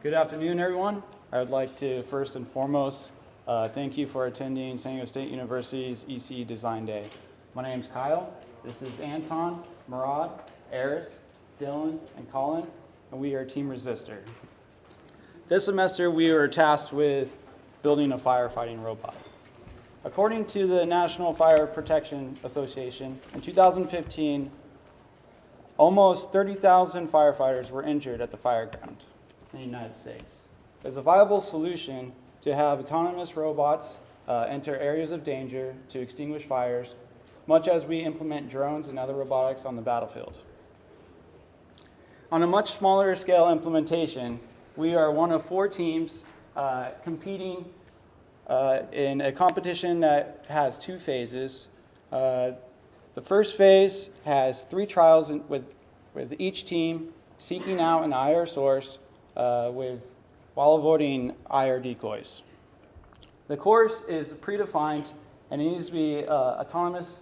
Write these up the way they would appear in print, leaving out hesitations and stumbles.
Good afternoon, everyone. I would like to first and foremost thank you for attending San Diego State University's EC Design Day. My name is Kyle. This is Anton, Murad, Eris, Dylan, and Colin, and we are Team Resistor. This semester, we were tasked with building a firefighting robot. According to the National Fire Protection Association, in 2015, almost 30,000 firefighters were injured at the fireground in the United States. There's a viable solution to have autonomous robots enter areas of danger to extinguish fires, much as we implement drones and other robotics on the battlefield. On a much smaller scale implementation, we are one of 4 teams competing in a competition that has 2 phases. The first phase has 3 trials with each team seeking out an IR source while avoiding IR decoys. The course is predefined and it needs to be autonomous.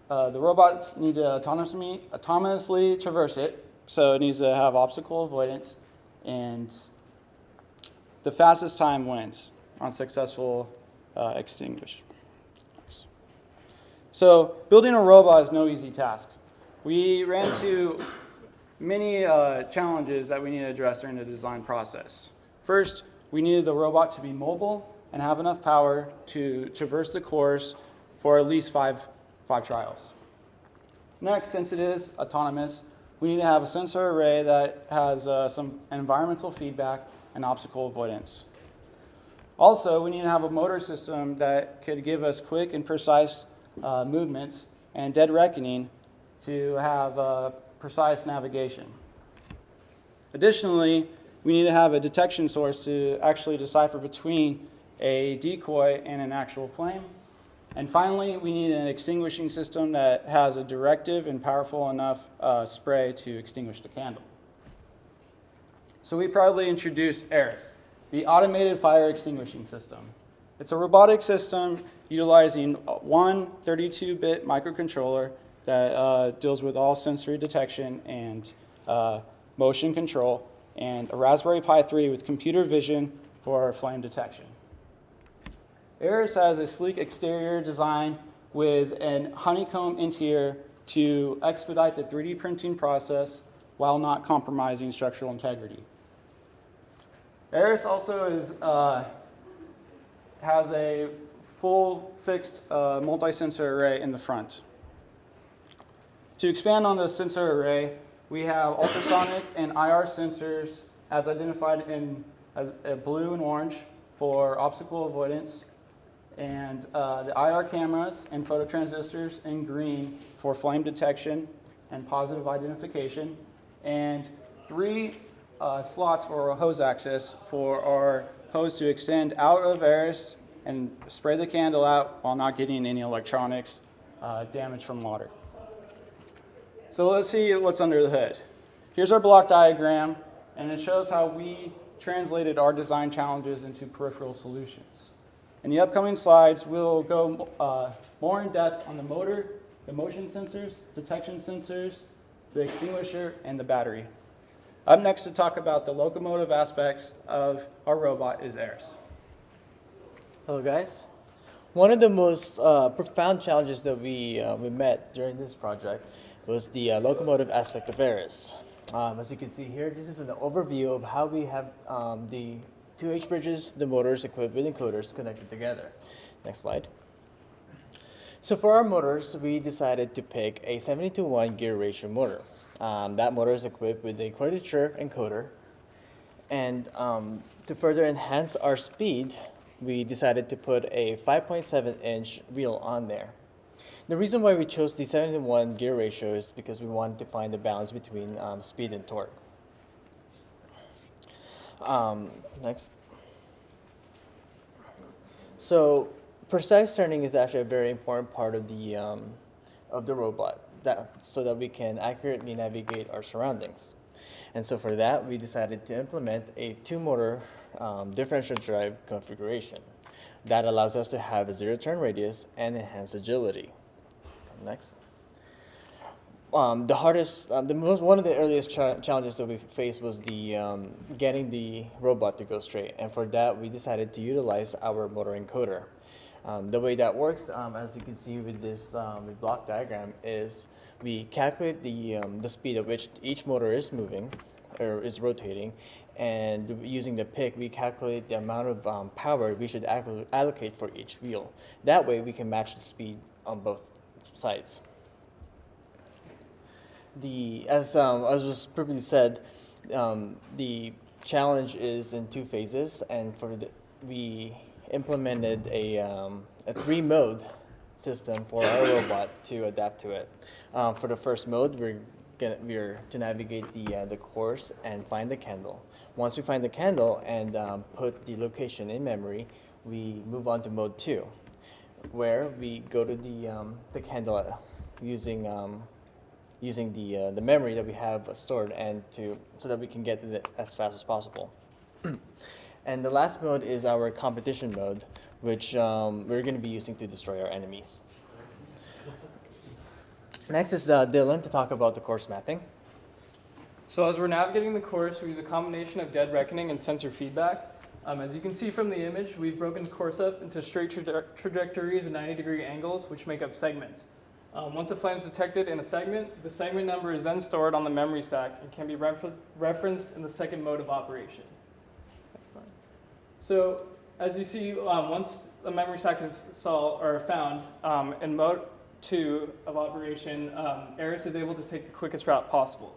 The robots need to autonomously traverse it, so it needs to have obstacle avoidance, and the fastest time wins on successful extinguish. So building a robot is no easy task. We ran into many challenges that we need to address during the design process. First, we needed the robot to be mobile and have enough power to traverse the course for at least five trials. Next, since it is autonomous, we need to have a sensor array that has some environmental feedback and obstacle avoidance. Also, we need to have a motor system that could give us quick and precise movements and dead reckoning to have precise navigation. Additionally, we need to have a detection source to actually decipher between a decoy and an actual flame. And finally, we need an extinguishing system that has a directive and powerful enough spray to extinguish the candle. So we proudly introduced Eris, the automated fire extinguishing system. It's a robotic system utilizing one 32-bit microcontroller that deals with all sensory detection and motion control, and a Raspberry Pi 3 with computer vision for flame detection. Eris has a sleek exterior design with an honeycomb interior to expedite the 3D printing process while not compromising structural integrity. Eris also has a full fixed multi-sensor array in the front. To expand on the sensor array, we have ultrasonic and IR sensors as identified as blue and orange for obstacle avoidance, and the IR cameras and phototransistors in green for flame detection and positive identification, and 3 slots for hose access for our hose to extend out of Eris and spray the candle out while not getting any electronics damage from water. So let's see what's under the hood. Here's our block diagram, and it shows how we translated our design challenges into peripheral solutions. In the upcoming slides, we'll go more in depth on the motor, the motion sensors, detection sensors, the extinguisher, and the battery. Up next to talk about the locomotive aspects of our robot is Eris. Hello guys. One of the most profound challenges that we met during this project was the locomotive aspect of Eris. As you can see here, this is an overview of how we have the 2 H bridges, the motors equipped with encoders connected together. Next slide. So for our motors, we decided to pick a 70-to-1 gear ratio motor. That motor is equipped with a quadrature encoder. And to further enhance our speed, we decided to put a 5.7-inch wheel on there. The reason why we chose the 70-to-1 gear ratio is because we wanted to find the balance between speed and torque. Next. So precise turning is actually a very important part of the robot, so that we can accurately navigate our surroundings. And so for that, we decided to implement a 2-motor differential drive configuration that allows us to have a 0 turn radius and enhanced agility. Next. the hardest, one of the earliest challenges that we faced was the getting the robot to go straight, and for that we decided to utilize our motor encoder. The way that works, as you can see with this with block diagram, is we calculate the speed at which each motor is moving or is rotating, and using the pick, we calculate the amount of power we should allocate for each wheel. That way, we can match the speed on both sides. As was previously said, the challenge is in two phases, and we implemented a 3-mode system for our robot to adapt to it. For the first mode, we're to navigate the course and find the candle. Once we find the candle and put the location in memory, we move on to mode 2, where we go to the candle using the memory that we have stored so that we can get it as fast as possible. And the last mode is our competition mode, which we're going to be using to destroy our enemies. Next is Dylan to talk about the course mapping. So as we're navigating the course, we use a combination of dead reckoning and sensor feedback. As you can see from the image, we've broken the course up into straight trajectories and 90-degree angles, which make up segments. Once a flame is detected in a segment, the segment number is then stored on the memory stack and can be referenced in the second mode of operation. Next slide. So as you see, once the memory stack is found, in mode 2 of operation, Eris is able to take the quickest route possible.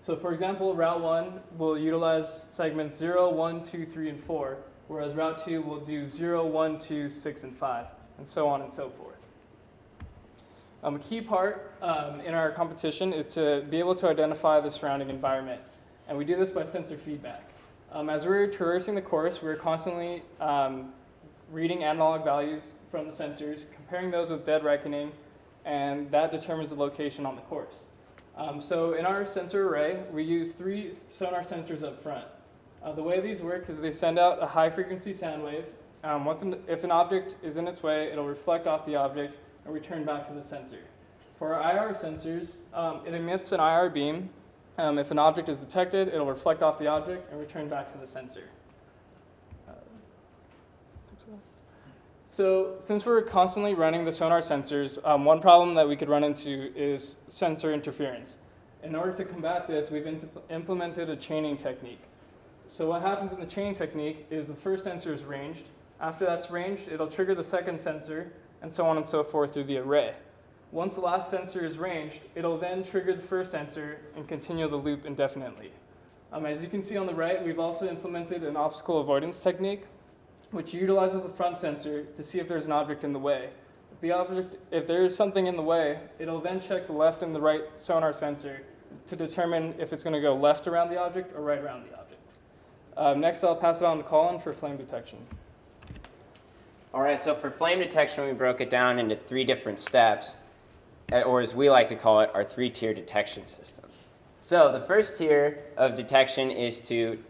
So for example, route 1 will utilize segments 0, 1, 2, 3, and 4, whereas route 2 will do 0, 1, 2, 6, and 5, and so on and so forth. A key part in our competition is to be able to identify the surrounding environment, and we do this by sensor feedback. As we're traversing the course, we're constantly reading analog values from the sensors, comparing those with dead reckoning, and that determines the location on the course. So in our sensor array, we use 3 sonar sensors up front. The way these work is they send out a high-frequency sound wave. If an object is in its way, it'll reflect off the object and return back to the sensor. For our IR sensors, it emits an IR beam. If an object is detected, it'll reflect off the object and return back to the sensor. So since we're constantly running the sonar sensors, one problem that we could run into is sensor interference. In order to combat this, we've implemented a chaining technique. So what happens in the chaining technique is the first sensor is ranged. After that's ranged, it'll trigger the second sensor, and so on and so forth through the array. Once the last sensor is ranged, it'll then trigger the first sensor and continue the loop indefinitely. As you can see on the right, we've also implemented an obstacle avoidance technique, which utilizes the front sensor to see if there's an object in the way. If there is something in the way, it'll then check the left and the right sonar sensor to determine if it's going to go left around the object or right around the object. Next, I'll pass it on to Colin for flame detection. All right, so for flame detection, we broke it down into 3 different steps, or as we like to call it, our 3-tier detection system. So the first tier of detection is to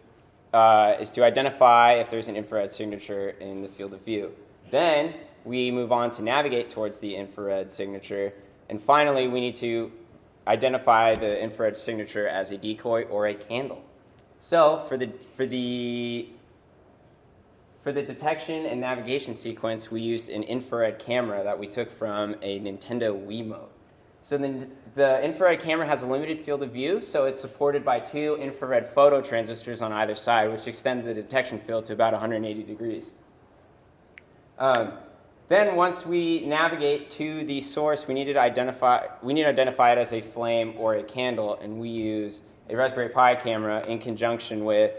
identify if there's an infrared signature in the field of view. Then we move on to navigate towards the infrared signature. And finally, we need to identify the infrared signature as a decoy or a candle. So for the detection and navigation sequence, we used an infrared camera that we took from a Nintendo Wiimote. So the infrared camera has a limited field of view, so it's supported by 2 infrared photo transistors on either side, which extend the detection field to about 180 degrees. Then once we navigate to the source, we need to identify it as a flame or a candle, and we use a Raspberry Pi camera in conjunction with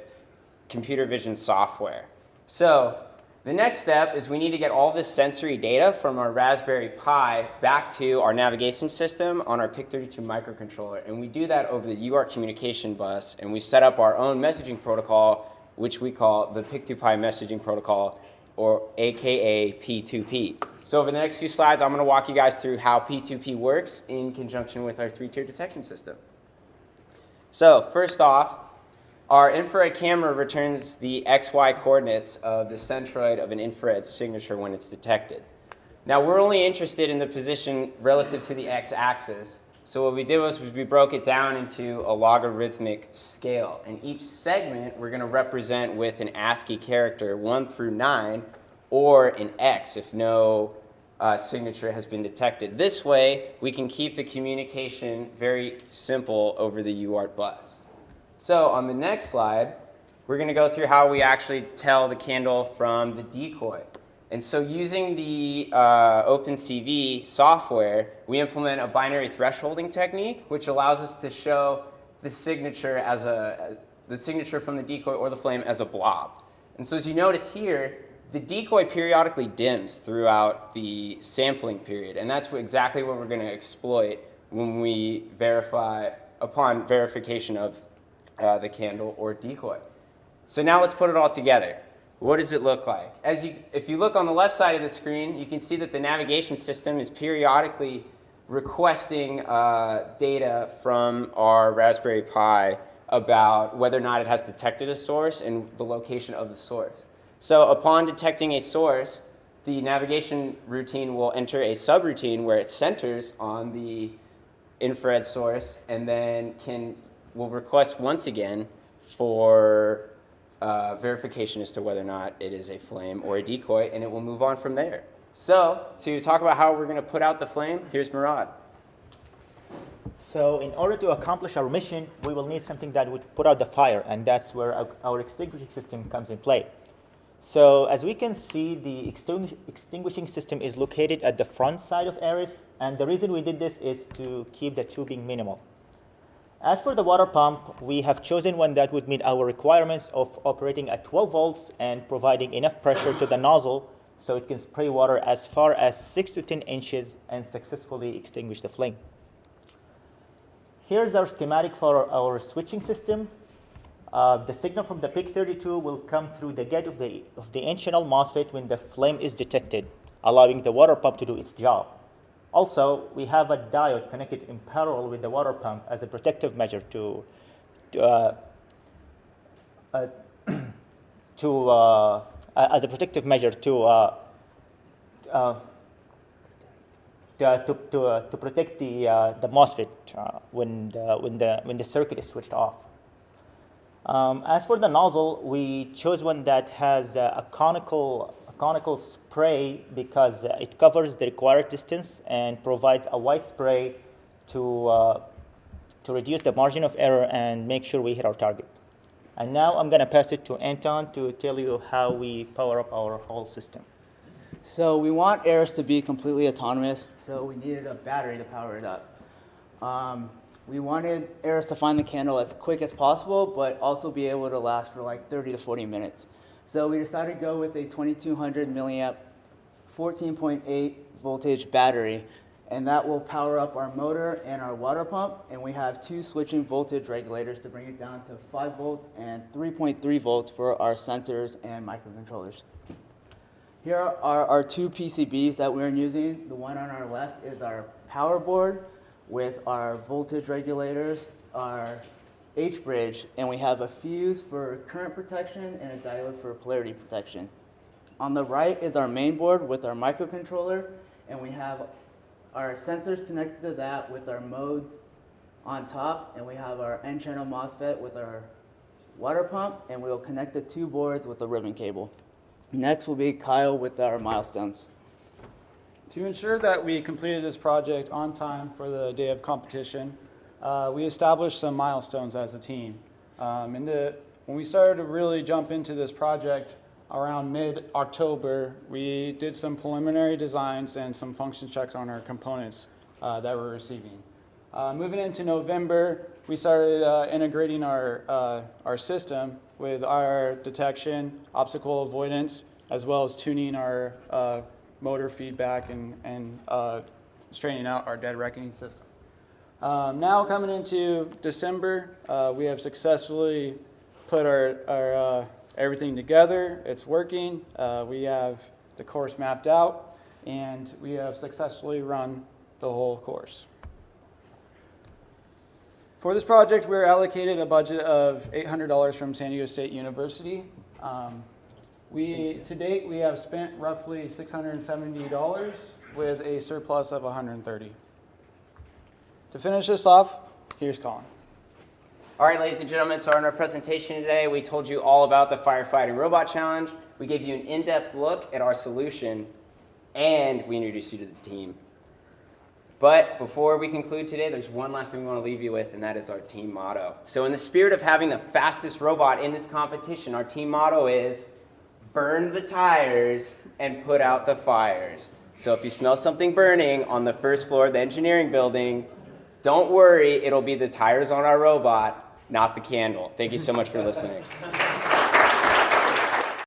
computer vision software. So the next step is we need to get all this sensory data from our Raspberry Pi back to our navigation system on our PIC32 microcontroller. And we do that over the UART communication bus, and we set up our own messaging protocol, which we call the PIC2Pi messaging protocol, or AKA P2P. So over the next few slides, I'm going to walk you guys through how P2P works in conjunction with our 3-tier detection system. So first off, our infrared camera returns the XY coordinates of the centroid of an infrared signature when it's detected. Now, we're only interested in the position relative to the x-axis, So what we did was we broke it down into a logarithmic scale. And each segment we're going to represent with an ASCII character 1 through 9 or an X if no signature has been detected. This way we can keep the communication very simple over the UART bus. So on the next slide, we're going to go through how we actually tell the candle from the decoy. And so using the OpenCV software, we implement a binary thresholding technique, which allows us to show the signature as the signature from the decoy or the flame as a blob. And so as you notice here, the decoy periodically dims throughout the sampling period, and that's exactly what we're going to exploit when we upon verification of the candle or decoy. So now let's put it all together. What does it look like? If you look on the left side of the screen, you can see that the navigation system is periodically requesting data from our Raspberry Pi about whether or not it has detected a source and the location of the source. So upon detecting a source, the navigation routine will enter a subroutine where it centers on the infrared source and then will request once again for verification as to whether or not it is a flame or a decoy, and it will move on from there. So to talk about how we're going to put out the flame, here's Murad. So in order to accomplish our mission, we will need something that would put out the fire, and that's where our extinguishing system comes in play. So as we can see, the extinguishing system is located at the front side of Ares, and the reason we did this is to keep the tubing minimal. As for the water pump, we have chosen one that would meet our requirements of operating at 12 volts and providing enough pressure to the nozzle so it can spray water as far as 6 to 10 inches and successfully extinguish the flame. Here's our schematic for our switching system. The signal from the PIC32 will come through the gate of the N-channel MOSFET when the flame is detected, allowing the water pump to do its job. Also, we have a diode connected in parallel with the water pump as a protective measure to protect the MOSFET when the circuit is switched off. As for the nozzle, we chose one that has a conical spray because it covers the required distance and provides a wide spray to reduce the margin of error and make sure we hit our target. And now I'm going to pass it to Anton to tell you how we power up our whole system. So we want Ares to be completely autonomous, so we needed a battery to power it up. We wanted Ares to find the candle as quick as possible, but also be able to last for like 30 to 40 minutes. So we decided to go with a 2200 milliamp, 14.8 voltage battery, and that will power up our motor and our water pump. And we have 2 switching voltage regulators to bring it down to 5 volts and 3.3 volts for our sensors and microcontrollers. Here are our 2 PCBs that we're using. The one on our left is our power board with our voltage regulators, our H-bridge, and we have a fuse for current protection and a diode for polarity protection. On the right is our main board with our microcontroller, and we have our sensors connected to that with our modes on top, and we have our N-channel MOSFET with our water pump, and we'll connect the 2 boards with a ribbon cable. Next will be Kyle with our milestones. To ensure that we completed this project on time for the day of competition, we established some milestones as a team. When we started to really jump into this project around mid-October, we did some preliminary designs and some function checks on our components that we're receiving. Moving into November, we started integrating our system with our detection, obstacle avoidance, as well as tuning our motor feedback and straightening out our dead reckoning system. Now coming into December, we have successfully put our everything together. It's working. We have the course mapped out, and we have successfully run the whole course. For this project, we're allocated a budget of $800 from San Diego State University. To date, we have spent roughly $670 with a surplus of $130. To finish this off, here's Colin. All right, ladies and gentlemen, so in our presentation today, we told you all about the Firefighting Robot Challenge. We gave you an in-depth look at our solution, and we introduced you to the team. But before we conclude today, there's one last thing we want to leave you with, and that is our team motto. So in the spirit of having the fastest robot in this competition, our team motto is, burn the tires and put out the fires. So if you smell something burning on the first floor of the engineering building, don't worry, it'll be the tires on our robot, not the candle. Thank you so much for listening.